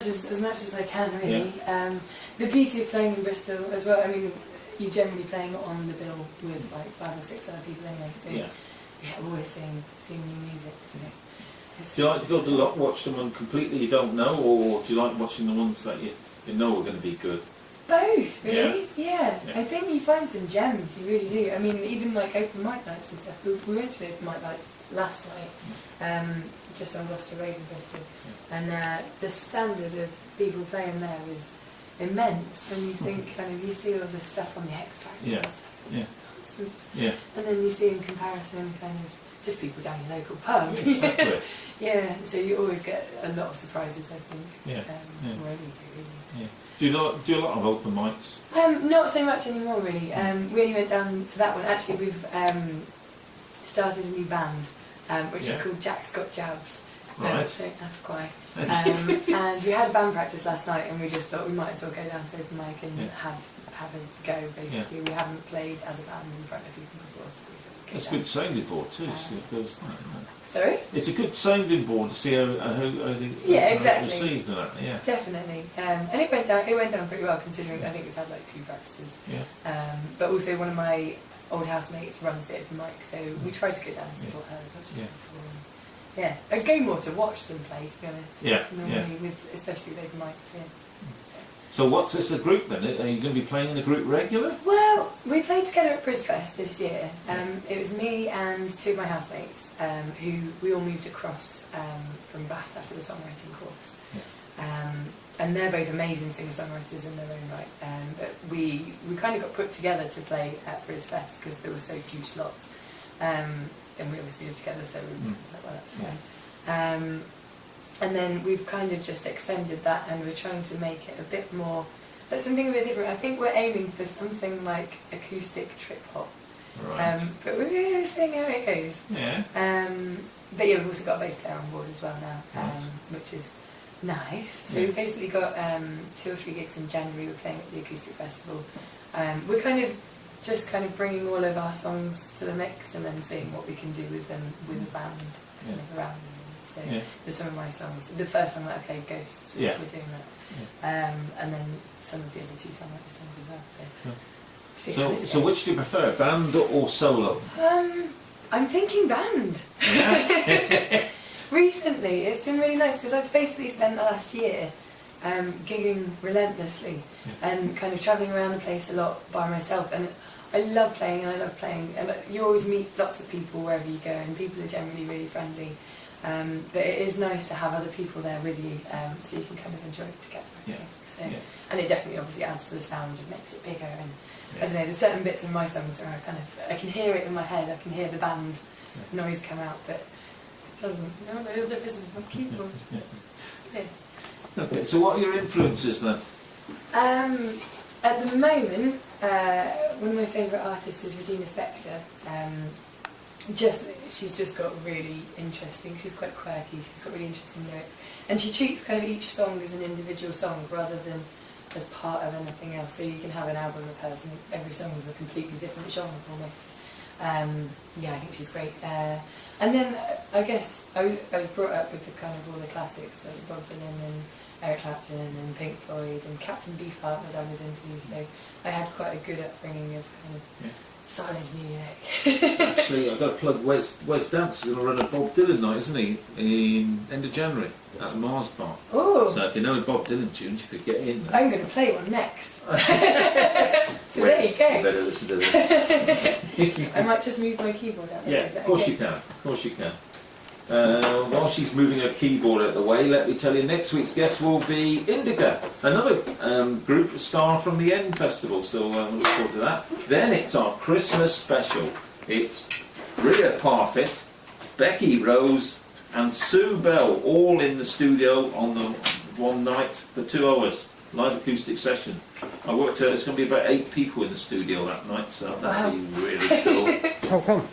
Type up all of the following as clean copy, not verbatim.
as I can, really. Yeah. The beauty of playing in Bristol as well, I mean, you're generally playing on the bill with like 5 or 6 other people anyway, so yeah, always seeing new music. So do you like to go to watch someone completely you don't know, or do you like watching the ones that you know are going to be good? Both, really. Yeah. I think you find some gems, you really do. I mean, even like open mic nights and stuff. We went to an open mic night last night, just on Worcester Road in Bristol, and the standard of people playing there is immense. When you think, kind of, you see all the stuff on the X Factor and stuff. It's nonsense. Yeah. And then you see in comparison, kind of, just people down your local pub. Exactly. Yeah. So you always get a lot of surprises, I think. Wherever you go, really. Yeah. Do you do a lot of open mics? Not so much anymore, really. We only went down to that one. Actually, we've started a new band, which is called Jack's Got Jabs. Right. So that's quite. And we had a band practice last night, and we just thought we might as well go down to open mic and have a go. Basically, we haven't played as a band in front of people before, so we thought we'd go It's a down. good sounding board too. Sorry? It's a good sounding board to see how exactly. received that. Yeah. Definitely. And it went down pretty well, considering I think we've had like 2 practices. Yeah. But also one of my old housemates runs the open mic, so we try to go down and support her as much as possible. Yeah, I go more to watch them play, to be honest. Yeah. Normally, especially with open mics. Yeah. So what's this a group then? Are you going to be playing in a group regular? Well, we played together at Brisfest this year. It was me and 2 of my housemates who we all moved across from Bath after the songwriting course. And they're both amazing singer-songwriters in their own right. But we kind of got put together to play at Brisfest because there were so few slots. And we obviously lived together, so we were like, well, that's fine. And then we've kind of just extended that, and we're trying to make it a bit more, but something a bit different. I think we're aiming for something like acoustic trip hop. Right. But we're going to see how it goes. Yeah. But yeah, we've also got a bass player on board as well now, which is nice. So we've basically got 2 or 3 gigs in January. We're playing at the acoustic festival. We're kind of bringing all of our songs to the mix and then seeing what we can do with them with a band kind of around them. So there's some of my songs. The first song that I played, Ghosts, we're doing that. And then some of the other 2 songwriter songs as well. So which do you prefer, band or solo? I'm thinking band. Recently, it's been really nice because I've basically spent the last year gigging relentlessly and kind of travelling around the place a lot by myself, and I love playing and you always meet lots of people wherever you go, and people are generally really friendly, but it is nice to have other people there with you, so you can kind of enjoy it together, I think. So, and it definitely obviously adds to the sound and makes it bigger, and I don't know, there's certain bits of my songs where I can hear it in my head, I can hear the band noise come out, but it doesn't, no, there isn't on keyboard. Okay, so what are your influences then? At the moment, one of my favourite artists is Regina Spektor. She's just got really interesting, she's quite quirky, she's got really interesting lyrics. And she treats kind of each song as an individual song rather than as part of anything else. So you can have an album of hers and every song is a completely different genre almost. I think she's great. And then I guess I was brought up with the kind of all the classics like Bob Dylan and Eric Clapton and Pink Floyd and Captain Beefheart my dad was into, so I had quite a good upbringing of kind of silent music. Actually, I've got to plug Wes Dance is going to run a Bob Dylan night, isn't he, in end of January at Mars Park. Oh. So if you know Bob Dylan tunes, you could get in there. I'm going to play one next. So there you go. You better listen to this. I might just move my keyboard out there. Yeah, of course you can. Of course you can. While she's moving her keyboard out of the way, let me tell you, next week's guest will be Indica, another group star from the End Festival, so we'll look forward to that. Then it's our Christmas special. It's Rhea Parfitt, Becky Rose and Sue Bell, all in the studio on the one night for 2 hours, live acoustic session. I worked out it's going to be about 8 people in the studio that night, so that'll be really cool. How come?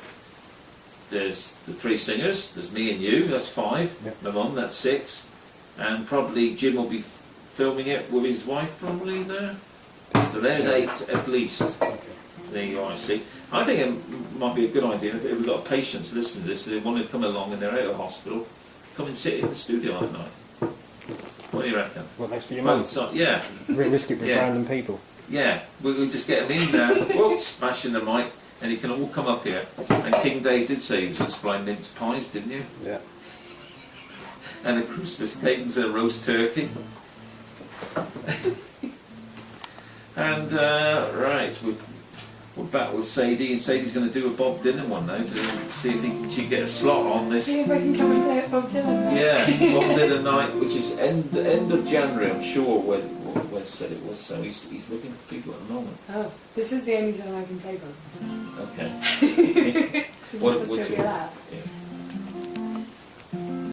There's the 3 singers, there's me and you, that's 5, my mum, that's 6, and probably Jim will be filming it with his wife probably there. So there's 8 at least. There you are, I see. I think it might be a good idea if we've got patients listening to this, they want to come along and they're out of hospital, come and sit in the studio that night. What do you reckon? What, next to your Well, mum? so, yeah, Risk it with Yeah. random people. yeah. We'll just get him in there. Whoops, smashing the mic, and he can all come up here. And King Dave did say he was just supplying mince pies, didn't you? Yeah. And a Christmas cake and a roast turkey. And right, we're back with Sadie, and Sadie's going to do a Bob Dylan one now to see if she can get a slot on this. See if I can come and play at Bob Dylan night. Yeah, Bob Dylan night, which is end of January, I'm sure. Wes said it was. So he's looking for people at the moment. Oh, this is the only time I can play Bob. Okay. So What- will still what's be your- allowed. Yeah.